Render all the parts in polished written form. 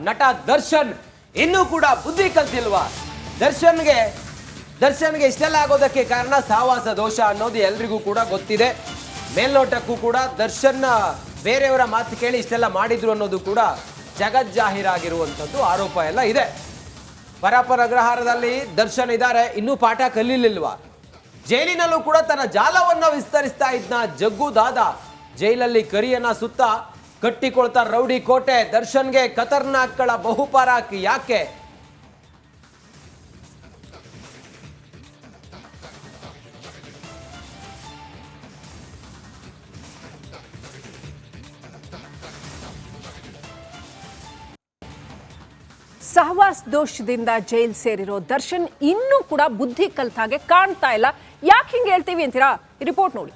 ನಟ ದರ್ಶನ್ ಇನ್ನೂ ಕೂಡ ಬುದ್ಧಿ ಕಲ್ತಿಲ್ವಾ? ದರ್ಶನ್ಗೆ ಇಷ್ಟೆಲ್ಲ ಆಗೋದಕ್ಕೆ ಕಾರಣ ಸಹವಾಸ ದೋಷ ಅನ್ನೋದು ಎಲ್ರಿಗೂ ಕೂಡ ಗೊತ್ತಿದೆ. ಮೇಲ್ನೋಟಕ್ಕೂ ಕೂಡ ದರ್ಶನ್ ಬೇರೆಯವರ ಮಾತು ಕೇಳಿ ಇಷ್ಟೆಲ್ಲ ಮಾಡಿದ್ರು ಅನ್ನೋದು ಕೂಡ ಜಗಜ್ಜಾಹೀರಾಗಿರುವಂಥದ್ದು ಆರೋಪ ಎಲ್ಲ ಇದೆ. ಪರಪ್ಪನ ಅಗ್ರಹಾರದಲ್ಲಿ ದರ್ಶನ್ ಇದ್ದಾರೆ, ಇನ್ನೂ ಪಾಠ ಕಲೀಲಿಲ್ವಾ? ಜೈಲಿನಲ್ಲೂ ಕೂಡ ತನ್ನ ಜಾಲವನ್ನು ವಿಸ್ತರಿಸ್ತಾ ಇದ್ನ ಜಗ್ಗು ದಾದಾ ಜೈಲಲ್ಲಿ ಕರಿಯನ್ನ ಸುತ್ತ ಕಟ್ಟಿಕೊಳ್ತಾ ರೌಡಿ ಕೋಟೆ. ದರ್ಶನ್ಗೆ ಖತರ್ನಾಕ್ಗಳ ಬಹುಪರಾಕ್ ಯಾಕೆ? ಸಹವಾಸ್ ದೋಷದಿಂದ ಜೈಲ್ ಸೇರಿರೋ ದರ್ಶನ್ ಇನ್ನೂ ಕೂಡ ಬುದ್ಧಿ ಕಲ್ತ ಹಾಗೆ ಕಾಣ್ತಾ ಇಲ್ಲ. ಯಾಕೆ ಹಿಂಗೆ ಹೇಳ್ತೀವಿ ಅಂತೀರಾ? ರಿಪೋರ್ಟ್ ನೋಡಿ.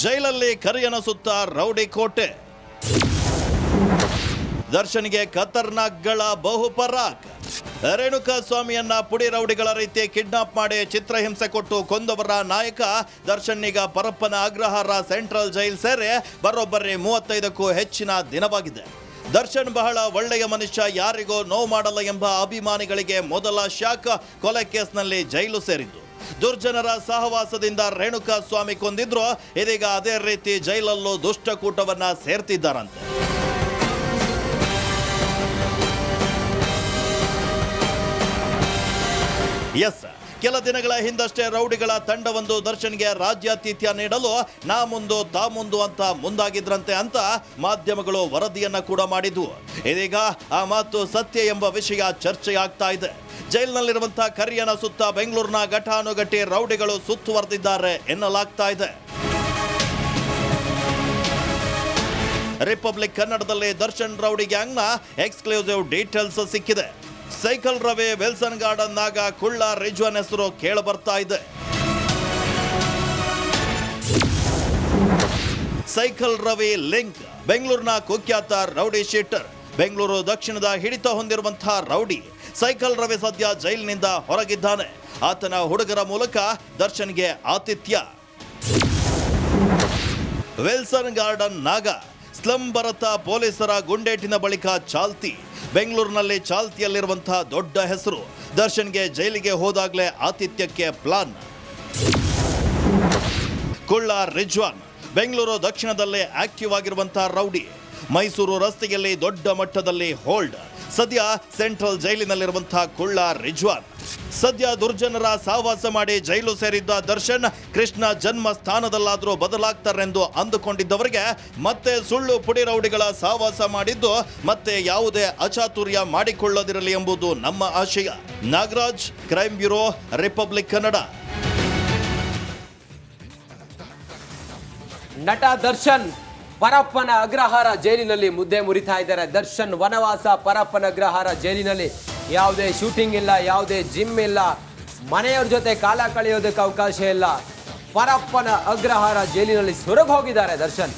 ಜೈಲಲ್ಲಿ ಕರಿಯನ ಸುತ್ತ ರೌಡಿ ಕೋಟೆ. ದರ್ಶನ್ಗೆ ಖತರ್ನಾಕ್ಗಳ ಬಹುಪರಾಕ್. ರೇಣುಕಾ ಸ್ವಾಮಿಯನ್ನ ಪುಡಿ ರೌಡಿಗಳ ರೀತಿ ಕಿಡ್ನಾಪ್ ಮಾಡಿ ಚಿತ್ರಹಿಂಸೆ ಕೊಟ್ಟು ಕೊಂದವರ ನಾಯಕ ದರ್ಶನ್ ಈಗ ಪರಪ್ಪನ ಅಗ್ರಹಾರ ಸೆಂಟ್ರಲ್ ಜೈಲ್ ಸೇರಿ ಬರೋಬ್ಬರಿ 35ಕ್ಕೂ ಹೆಚ್ಚಿನ ದಿನವಾಗಿದೆ. ದರ್ಶನ್ ಬಹಳ ಒಳ್ಳೆಯ ಮನುಷ್ಯ, ಯಾರಿಗೂ ನೋವು ಮಾಡಲ್ಲ ಎಂಬ ಅಭಿಮಾನಿಗಳಿಗೆ ಮೊದಲ ಶಾಕ್ ಕೊಲೆ ಕೇಸ್ನಲ್ಲಿ ಜೈಲು ಸೇರಿದ್ದು. ದುರ್ಜನರ ಸಹವಾಸದಿಂದ ರೇಣುಕಾ ಸ್ವಾಮಿ ಕೊಂದಿದ್ರು, ಇದೀಗ ಅದೇ ರೀತಿ ಜೈಲಲ್ಲೂ ದುಷ್ಟಕೂಟವನ್ನ ಸೇರ್ತಿದ್ದಾರಂತೆ. ಎಸ್, ಕೆಲ ದಿನಗಳ ಹಿಂದಷ್ಟೇ ರೌಡಿಗಳ ತಂಡವೊಂದು ದರ್ಶನ್ಗೆ ರಾಜ್ಯಾತಿಥ್ಯ ನೀಡಲು ನಾ ಮುಂದು ತಾ ಮುಂದು ಅಂತ ಮುಂದಾಗಿದ್ರಂತೆ ಅಂತ ಮಾಧ್ಯಮಗಳು ವರದಿಯನ್ನ ಕೂಡ ಮಾಡಿದ್ವು. ಇದೀಗ ಆ ಮಾತು ಸತ್ಯ ಎಂಬ ವಿಷಯ ಚರ್ಚೆಯಾಗ್ತಾ ಇದೆ. ಜೈಲಿನಲ್ಲಿರುವಂತಹ ಕರಿಯನ ಸುತ್ತ ಬೆಂಗಳೂರಿನ ಘಟಾನುಘಟಿ ರೌಡಿಗಳು ಸುತ್ತುವರೆದಿದ್ದಾರೆ ಎನ್ನಲಾಗ್ತಾ ಇದೆ. ರಿಪಬ್ಲಿಕ್ ಕನ್ನಡದಲ್ಲಿ ದರ್ಶನ್ ರೌಡಿ ಗ್ಯಾಂಗ್ನ ಎಕ್ಸ್ಕ್ಲೂಸಿವ್ ಡೀಟೇಲ್ಸ್ ಸಿಕ್ಕಿದೆ. ಸೈಕಲ್ ರವಿ, ವಿಲ್ಸನ್ ಗಾರ್ಡನ್ ನಾಗ, ಕುಳ್ಳ ರಿಜ್ವಾನ್ ಹೆಸರು ಕೇಳ ಬರ್ತಾ ಇದೆ. ಸೈಕಲ್ ರವಿ ಲಿಂಕ್ ಬೆಂಗಳೂರಿನ ಕುಖ್ಯಾತ ರೌಡಿ ಶೀಟರ್. ಬೆಂಗಳೂರು ದಕ್ಷಿಣದ ಹಿಡಿತ ಹೊಂದಿರುವಂತಹ ರೌಡಿ ಸೈಕಲ್ ರವಿ ಸದ್ಯ ಜೈಲಿನಿಂದ ಹೊರಗಿದ್ದಾನೆ. ಆತನ ಹುಡುಗರ ಮೂಲಕ ದರ್ಶನ್ಗೆ ಆತಿಥ್ಯ. ವಿಲ್ಸನ್ ಗಾರ್ಡನ್ ನಾಗ ಸ್ಲಂ ಭರತ ಪೊಲೀಸರ ಗುಂಡೇಟಿನ ಬಳಿಕ ಚಾಲ್ತಿ. ಬೆಂಗಳೂರಿನಲ್ಲಿ ಚಾಲ್ತಿಯಲ್ಲಿರುವಂತಹ ದೊಡ್ಡ ಹೆಸರು. ದರ್ಶನ್ಗೆ ಜೈಲಿಗೆ ಹೋದಾಗಲೇ ಆತಿಥ್ಯಕ್ಕೆ ಪ್ಲಾನ್. ಕುಳ್ಳ ರಿಜ್ವಾನ್ ಬೆಂಗಳೂರು ದಕ್ಷಿಣದಲ್ಲೇ ಆಕ್ಟಿವ್ ಆಗಿರುವಂತಹ ರೌಡಿ. ಮೈಸೂರು ರಸ್ತೆಯಲ್ಲಿ ದೊಡ್ಡ ಮಟ್ಟದಲ್ಲಿ ಹೋಲ್ಡ್. ಸದ್ಯ ಸೆಂಟ್ರಲ್ ಜೈಲಿನಲ್ಲಿರುವಂತಹ ಕುಳ್ಳ ರಿಜ್ವಾನ್. ಸದ್ಯ ದುರ್ಜನರ ಸಹವಾಸ ಮಾಡಿ ಜೈಲು ಸೇರಿದ್ದ ದರ್ಶನ್ ಕೃಷ್ಣ ಜನ್ಮ ಸ್ಥಾನದಲ್ಲಾದರೂ ಬದಲಾಗ್ತಾರೆಂದು ಅಂದುಕೊಂಡಿದ್ದವರಿಗೆ ಮತ್ತೆ ಸುಳ್ಳು ಪುಡಿ ರೌಡಿಗಳ ಸಹವಾಸ ಮಾಡಿದ್ದು ಮತ್ತೆ ಯಾವುದೇ ಅಚಾತುರ್ಯ ಮಾಡಿಕೊಳ್ಳದಿರಲಿ ಎಂಬುದು ನಮ್ಮ ಆಶಯ. Nagaraj, crime bureau, republic Kannada. ನಟ ದರ್ಶನ್ ಪರಪ್ಪನ ಅಗ್ರಹಾರ ಜೈಲಿನಲ್ಲಿ ಮುದ್ದೆ ಮುರಿತಾ ಇದ್ದಾರೆ. ದರ್ಶನ್ ವನವಾಸ ಪರಪ್ಪನ ಅಗ್ರಹಾರ ಜೈಲಿನಲ್ಲಿ ಯಾವುದೇ ಶೂಟಿಂಗ್ ಇಲ್ಲ, ಯಾವುದೇ ಜಿಮ್ ಇಲ್ಲ, ಮನೆಯವ್ರ ಜೊತೆ ಕಾಲ ಕಳೆಯೋದಕ್ಕೆ ಅವಕಾಶ ಇಲ್ಲ. ಪರಪ್ಪನ ಅಗ್ರಹಾರ ಜೈಲಿನಲ್ಲಿ ಸೊರಗಿ ಹೋಗಿದ್ದಾರೆ ದರ್ಶನ್.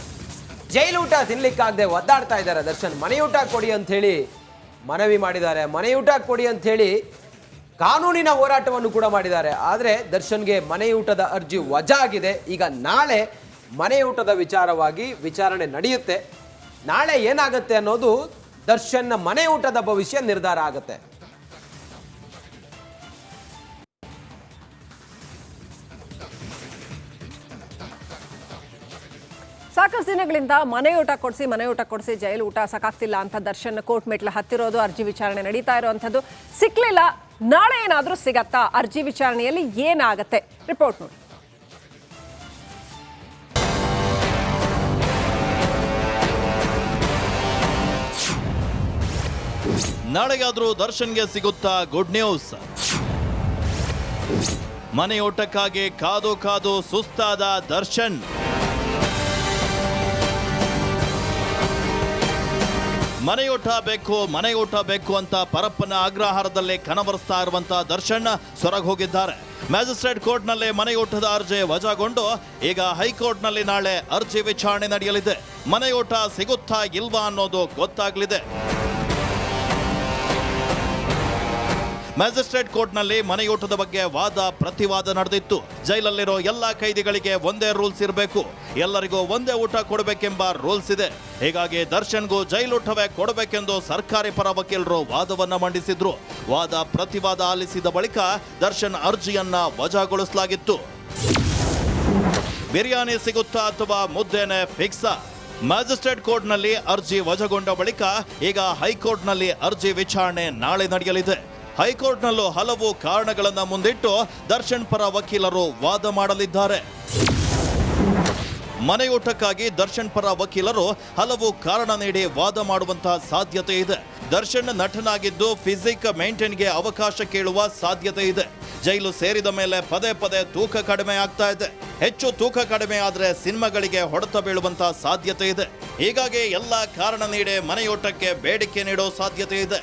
ಜೈಲೂಟ ತಿನ್ಲಿಕ್ಕಾಗದೆ ಒದ್ದಾಡ್ತಾ ಇದ್ದಾರೆ ದರ್ಶನ್. ಮನೆಯೂಟ ಕೊಡಿ ಅಂಥೇಳಿ ಮನವಿ ಮಾಡಿದ್ದಾರೆ, ಮನೆಯೂಟ ಕೊಡಿ ಅಂಥೇಳಿ ಕಾನೂನಿನ ಹೋರಾಟವನ್ನು ಕೂಡ ಮಾಡಿದ್ದಾರೆ. ಆದರೆ ದರ್ಶನ್ಗೆ ಮನೆಯೂಟದ ಅರ್ಜಿ ವಜಾ ಆಗಿದೆ. ಈಗ ನಾಳೆ ಮನೆಯೂಟದ ವಿಚಾರವಾಗಿ ವಿಚಾರಣೆ ನಡೆಯುತ್ತೆ. ನಾಳೆ ಏನಾಗುತ್ತೆ ಅನ್ನೋದು ದರ್ಶನ್ನ ಮನೆಯೂಟದ ಭವಿಷ್ಯ ನಿರ್ಧಾರ ಆಗುತ್ತೆ. ಸಾಕಷ್ಟು ದಿನಗಳಿಂದ ಮನೆಯೂಟ ಕೊಡಿಸಿ ಜೈಲು ಊಟ ಸಾಕಾಗ್ತಿಲ್ಲ ಅಂತ ದರ್ಶನ್ ಕೋರ್ಟ್ ಮೆಟ್ಲು ಹತ್ತಿರೋದು, ಅರ್ಜಿ ವಿಚಾರಣೆ ನಡೀತಾ ಇರುವಂಥದ್ದು. ಸಿಕ್ಲಿಲ್ಲ, ನಾಳೆ ಏನಾದರೂ ಸಿಗತ್ತಾ? ಅರ್ಜಿ ವಿಚಾರಣೆಯಲ್ಲಿ ಏನಾಗತ್ತೆ? ರಿಪೋರ್ಟ್ ನೋಡಿ. ನಾಳೆಗಾದ್ರೂ ದರ್ಶನ್ಗೆ ಸಿಗುತ್ತಾ ಗುಡ್ ನ್ಯೂಸ್? ಮನೆಯೂಟಕ್ಕಾಗಿ ಕಾದು ಕಾದು ಸುಸ್ತಾದ ದರ್ಶನ್. ಮನೆಯೂಟ ಬೇಕು ಅಂತ ಪರಪ್ಪನ ಅಗ್ರಹಾರದಲ್ಲೇ ಕನವರಿಸ್ತಾ ಇರುವಂತಹ ದರ್ಶನ್ ಸೊರಗಿ ಹೋಗಿದ್ದಾರೆ. ಮ್ಯಾಜಿಸ್ಟ್ರೇಟ್ ಕೋರ್ಟ್ನಲ್ಲಿ ಮನೆಯೂಟದ ಅರ್ಜಿ ವಜಾಗೊಂಡು ಈಗ ಹೈಕೋರ್ಟ್ನಲ್ಲಿ ನಾಳೆ ಅರ್ಜಿ ವಿಚಾರಣೆ ನಡೆಯಲಿದೆ. ಮನೆಯೂಟ ಸಿಗುತ್ತಾ ಇಲ್ವಾ ಅನ್ನೋದು ಗೊತ್ತಾಗಲಿದೆ. ಮ್ಯಾಜಿಸ್ಟ್ರೇಟ್ ಕೋರ್ಟ್ನಲ್ಲಿ ಮನೆಯೂಟದ ಬಗ್ಗೆ ವಾದ ಪ್ರತಿವಾದ ನಡೆದಿತ್ತು. ಜೈಲಲ್ಲಿರೋ ಎಲ್ಲಾ ಕೈದಿಗಳಿಗೆ ಒಂದೇ ರೂಲ್ಸ್ ಇರಬೇಕು, ಎಲ್ಲರಿಗೂ ಒಂದೇ ಊಟ ಕೊಡಬೇಕೆಂಬ ರೂಲ್ಸ್ ಇದೆ. ಹೀಗಾಗಿ ದರ್ಶನ್ಗೂ ಜೈಲೂಟವೇ ಕೊಡಬೇಕೆಂದು ಸರ್ಕಾರಿ ಪರ ವಕೀಲರು ವಾದವನ್ನ ಮಂಡಿಸಿದ್ರು. ವಾದ ಪ್ರತಿವಾದ ಆಲಿಸಿದ ಬಳಿಕ ದರ್ಶನ್ ಅರ್ಜಿಯನ್ನ ವಜಾಗೊಳಿಸಲಾಗಿತ್ತು. ಬಿರಿಯಾನಿ ಸಿಗುತ್ತಾ ಅಥವಾ ಮುದ್ದೆನೆ ಫಿಕ್ಸಾ? ಮ್ಯಾಜಿಸ್ಟ್ರೇಟ್ ಕೋರ್ಟ್ನಲ್ಲಿ ಅರ್ಜಿ ವಜಾಗೊಂಡ ಬಳಿಕ ಈಗ ಹೈಕೋರ್ಟ್ನಲ್ಲಿ ಅರ್ಜಿ ವಿಚಾರಣೆ ನಾಳೆ ನಡೆಯಲಿದೆ. ಹೈಕೋರ್ಟ್ನಲ್ಲೂ ಹಲವು ಕಾರಣಗಳನ್ನು ಮುಂದಿಟ್ಟು ದರ್ಶನ್ ಪರ ವಕೀಲರು ವಾದ ಮಾಡಲಿದ್ದಾರೆ. ಮನೆಯೂಟಕ್ಕಾಗಿ ದರ್ಶನ್ ಪರ ವಕೀಲರು ಹಲವು ಕಾರಣ ನೀಡಿ ವಾದ ಮಾಡುವಂತಹ ಸಾಧ್ಯತೆ ಇದೆ. ದರ್ಶನ್ ನಟನಾಗಿದ್ದು ಫಿಸಿಕ್ ಮೇಂಟೈನ್ಗೆ ಅವಕಾಶ ಕೇಳುವ ಸಾಧ್ಯತೆ ಇದೆ. ಜೈಲು ಸೇರಿದ ಮೇಲೆ ಪದೇ ಪದೇ ತೂಕ ಕಡಿಮೆ ಆಗ್ತಾ ಇದೆ. ಹೆಚ್ಚು ತೂಕ ಕಡಿಮೆ ಆದ್ರೆ ಸಿನಿಮಾಗಳಿಗೆ ಹೊಡೆತ ಬೀಳುವಂತಹ ಸಾಧ್ಯತೆ ಇದೆ. ಹೀಗಾಗಿ ಎಲ್ಲ ಕಾರಣ ನೀಡಿ ಮನೆಯೂಟಕ್ಕೆ ಬೇಡಿಕೆ ನೀಡೋ ಸಾಧ್ಯತೆ ಇದೆ.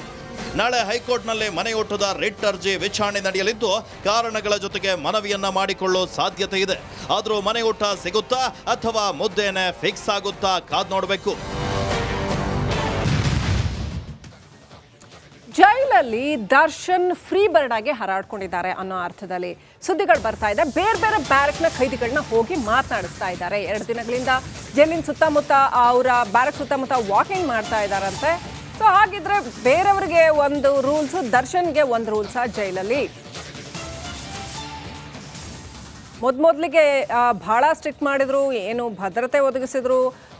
ನಾಳೆ ಹೈಕೋರ್ಟ್ನಲ್ಲಿ ಮನೆಯೂಟದ ರಿಟ್ ಅರ್ಜಿ ವಿಚಾರಣೆ ನಡೆಯಲಿದ್ದು ಕಾರಣಗಳ ಜೊತೆಗೆ ಮನವಿಯನ್ನ ಮಾಡಿಕೊಳ್ಳೋ ಸಾಧ್ಯತೆ ಇದೆ. ಆದರೂ ಮನೆಯೂಟ ಸಿಗುತ್ತಾ ಅಥವಾ ಮುದ್ದೆನೆ ಫಿಕ್ಸ್ ಆಗುತ್ತಾ ಕಾದ್ ನೋಡಬೇಕು. ಜೈಲಲ್ಲಿ ದರ್ಶನ್ ಫ್ರೀ ಬರ್ಡ್ ಆಗಿ ಹಾರಾಡ್ಕೊಂಡಿದ್ದಾರೆ ಅನ್ನೋ ಅರ್ಥದಲ್ಲಿ ಸುದ್ದಿಗಳು ಬರ್ತಾ ಇದೆ. ಬೇರೆ ಬೇರೆ ಬ್ಯಾರಕ್ನ ಖೈದಿಗಳನ್ನ ಹೋಗಿ ಮಾತನಾಡಿಸ್ತಾ ಇದ್ದಾರೆ. 2 ದಿನಗಳಿಂದ ಜೈಲಿನ ಸುತ್ತಮುತ್ತ ಅವರ ಬ್ಯಾರಕ್ ಸುತ್ತಮುತ್ತ ವಾಕಿಂಗ್ ಮಾಡ್ತಾ ಇದ್ದಾರಂತೆ. ಸೊ ಹಾಗಿದ್ರೆ ಬೇರೆಯವ್ರಿಗೆ ಒಂದು ರೂಲ್ಸ್, ದರ್ಶನ್ಗೆ ಒಂದು ರೂಲ್ಸ್ ಜೈಲಲ್ಲಿ? ಮೊದಲಿಗೆ ಬಹಳ ಸ್ಟ್ರಿಕ್ಟ್ ಮಾಡಿದ್ರು, ಏನು ಭದ್ರತೆ ಒದಗಿಸಿದ್ರು,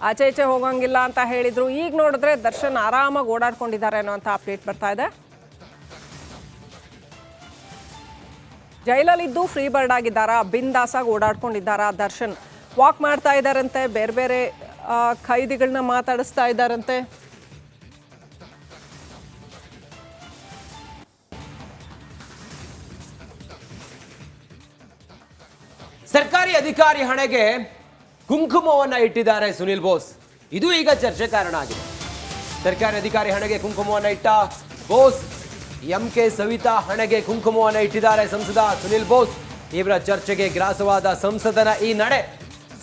ಆಚೆ ಈಚೆ ಹೋಗಂಗಿಲ್ಲ ಅಂತ ಹೇಳಿದ್ರು. ಈಗ ನೋಡಿದ್ರೆ ದರ್ಶನ್ ಆರಾಮಾಗಿ ಓಡಾಡ್ಕೊಂಡಿದ್ದಾರೆ ಅನ್ನೋ ಅಪ್ಡೇಟ್ ಬರ್ತಾ ಇದೆ. ಜೈಲಲ್ಲಿದ್ದು ಫ್ರೀ ಬರ್ಡ್ ಆಗಿದ್ದಾರಾ, ಬಿಂದಾಸಾಗಿ ಓಡಾಡ್ಕೊಂಡಿದ್ದಾರಾ ದರ್ಶನ್? ವಾಕ್ ಮಾಡ್ತಾ ಇದ್ದಾರಂತೆ, ಬೇರೆ ಬೇರೆ ಖೈದಿಗಳನ್ನ ಮಾತಾಡಿಸ್ತಾ ಇದ್ದಾರಂತೆ. ಸರ್ಕಾರಿ ಅಧಿಕಾರಿ ಹಣೆಗೆ ಕುಂಕುಮವನ್ನ ಇಟ್ಟಿದ್ದಾರೆ ಸುನಿಲ್ ಬೋಸ್. ಇದು ಈಗ ಚರ್ಚೆ ಕಾರಣ ಆಗಿದೆ. ಸರ್ಕಾರಿ ಅಧಿಕಾರಿ ಹಣೆಗೆ ಕುಂಕುಮವನ್ನ ಇಟ್ಟ ಬೋಸ್, MK ಸವಿತಾ ಹಣೆಗೆ ಕುಂಕುಮವನ್ನ ಇಟ್ಟಿದ್ದಾರೆ ಸಂಸದ ಸುನಿಲ್ ಬೋಸ್. ಇವರ ಚರ್ಚೆಗೆ ಗ್ರಾಸವಾದ ಸಂಸದನ ಈ ನಡೆ,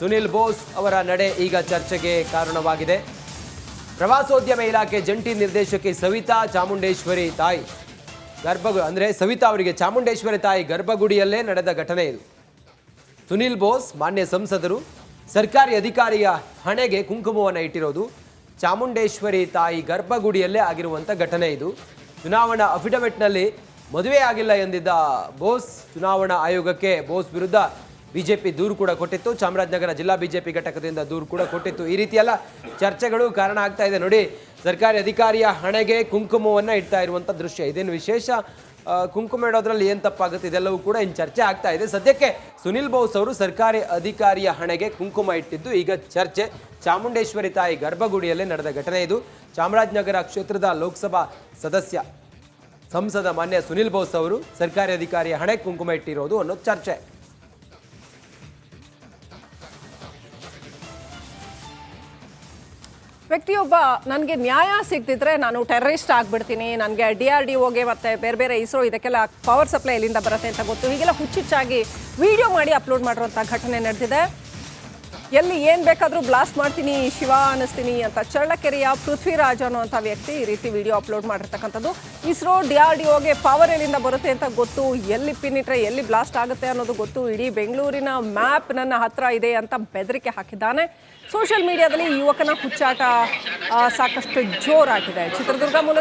ಸುನಿಲ್ ಬೋಸ್ ಅವರ ನಡೆ ಈಗ ಚರ್ಚೆಗೆ ಕಾರಣವಾಗಿದೆ. ಪ್ರವಾಸೋದ್ಯಮ ಇಲಾಖೆ ಜಂಟಿ ನಿರ್ದೇಶಕಿ ಸವಿತಾ ಚಾಮುಂಡೇಶ್ವರಿ ತಾಯಿ ಅಂದ್ರೆ ಸವಿತಾ ಅವರಿಗೆ ಚಾಮುಂಡೇಶ್ವರಿ ತಾಯಿ ಗರ್ಭಗುಡಿಯಲ್ಲೇ ನಡೆದ ಘಟನೆ ಇದು. ಸುನಿಲ್ ಬೋಸ್ ಮಾನ್ಯ ಸಂಸದರು ಸರ್ಕಾರಿ ಅಧಿಕಾರಿಯ ಹಣೆಗೆ ಕುಂಕುಮವನ್ನು ಇಟ್ಟಿರೋದು ಚಾಮುಂಡೇಶ್ವರಿ ತಾಯಿ ಗರ್ಭಗುಡಿಯಲ್ಲೇ ಆಗಿರುವಂಥ ಘಟನೆ ಇದು. ಚುನಾವಣಾ ಅಫಿಡವಿಟ್ನಲ್ಲಿ ಮದುವೆ ಆಗಿಲ್ಲ ಎಂದಿದ್ದ ಬೋಸ್ ಚುನಾವಣಾ ಆಯೋಗಕ್ಕೆ ಬೋಸ್ ವಿರುದ್ಧ ಬಿಜೆಪಿ ದೂರು ಕೂಡ ಕೊಟ್ಟಿತ್ತು. ಚಾಮರಾಜನಗರ ಜಿಲ್ಲಾ ಬಿಜೆಪಿ ಘಟಕದಿಂದ ದೂರು ಕೂಡ ಕೊಟ್ಟಿತ್ತು. ಈ ರೀತಿಯೆಲ್ಲ ಚರ್ಚೆಗಳು ಕಾರಣ ಆಗ್ತಾ ಇದೆ. ನೋಡಿ, ಸರ್ಕಾರಿ ಅಧಿಕಾರಿಯ ಹಣೆಗೆ ಕುಂಕುಮವನ್ನು ಇಡ್ತಾ ಇರುವಂಥ ದೃಶ್ಯ, ಇದೇನು ವಿಶೇಷ? ಕುಂಕುಮ ಇಡೋದ್ರಲ್ಲಿ ಏನು ತಪ್ಪಾಗುತ್ತೆ? ಇದೆಲ್ಲವೂ ಕೂಡ ಇನ್ನು ಚರ್ಚೆ ಆಗ್ತಾ ಇದೆ. ಸದ್ಯಕ್ಕೆ ಸುನಿಲ್ ಬೋಸ್ ಅವರು ಸರ್ಕಾರಿ ಅಧಿಕಾರಿಯ ಹಣೆಗೆ ಕುಂಕುಮ ಇಟ್ಟಿದ್ದು ಈಗ ಚರ್ಚೆ. ಚಾಮುಂಡೇಶ್ವರಿ ತಾಯಿ ಗರ್ಭಗುಡಿಯಲ್ಲೇ ನಡೆದ ಘಟನೆ ಇದು. ಚಾಮರಾಜನಗರ ಕ್ಷೇತ್ರದ ಲೋಕಸಭಾ ಸದಸ್ಯ ಸಂಸದ ಮಾನ್ಯ ಸುನಿಲ್ ಬೋಸ್ ಅವರು ಸರ್ಕಾರಿ ಅಧಿಕಾರಿಯ ಹಣೆಗೆ ಕುಂಕುಮ ಇಟ್ಟಿರೋದು ಅನ್ನೋದು ಚರ್ಚೆ. ವ್ಯಕ್ತಿಯೊಬ್ಬ ನನಗೆ ನ್ಯಾಯ ಸಿಗ್ತಿದ್ರೆ ನಾನು ಟೆರರಿಸ್ಟ್ ಆಗಿಬಿಡ್ತೀನಿ, ನನಗೆ DRDOಗೆ ಮತ್ತು ಬೇರೆ ಬೇರೆ ಇಸ್ರೋ ಇದಕ್ಕೆಲ್ಲ ಪವರ್ ಸಪ್ಲೈ ಎಲ್ಲಿಂದ ಬರುತ್ತೆ ಅಂತ ಗೊತ್ತು, ಹೀಗೆಲ್ಲ ಹುಚ್ಚುಚ್ಚಾಗಿ ವಿಡಿಯೋ ಮಾಡಿ ಅಪ್ಲೋಡ್ ಮಾಡಿರುವಂಥ ಘಟನೆ ನಡೆದಿದೆ. ಎಲ್ಲಿ ಏನು ಬೇಕಾದರೂ ಬ್ಲಾಸ್ಟ್ ಮಾಡ್ತೀನಿ, ಶಿವ ಅನ್ನಿಸ್ತೀನಿ ಅಂತ ಚಳ್ಳಕೆರೆಯ ಪೃಥ್ವಿರಾಜ್ ಅನ್ನುವಂಥ ವ್ಯಕ್ತಿ ಈ ರೀತಿ ವಿಡಿಯೋ ಅಪ್ಲೋಡ್ ಮಾಡಿರ್ತಕ್ಕಂಥದ್ದು. ಇಸ್ರೋ DRDOಗೆ ಪವರ್ ಎಲ್ಲಿಂದ ಬರುತ್ತೆ ಅಂತ ಗೊತ್ತು, ಎಲ್ಲಿ ಪಿನ್ನಿಟ್ರೆ ಎಲ್ಲಿ ಬ್ಲಾಸ್ಟ್ ಆಗುತ್ತೆ ಅನ್ನೋದು ಗೊತ್ತು, ಇಡೀ ಬೆಂಗಳೂರಿನ ಮ್ಯಾಪ್ ನನ್ನ ಹತ್ರ ಇದೆ ಅಂತ ಬೆದರಿಕೆ ಹಾಕಿದ್ದಾನೆ. ಸೋಷಿಯಲ್ ಮೀಡಿಯಾದಲ್ಲಿ ಯುವಕನ ಹುಚ್ಚಾಟ ಸಾಕಷ್ಟು ಜೋರಾಗಿದೆ. ಚಿತ್ರದುರ್ಗ ಮೂಲದ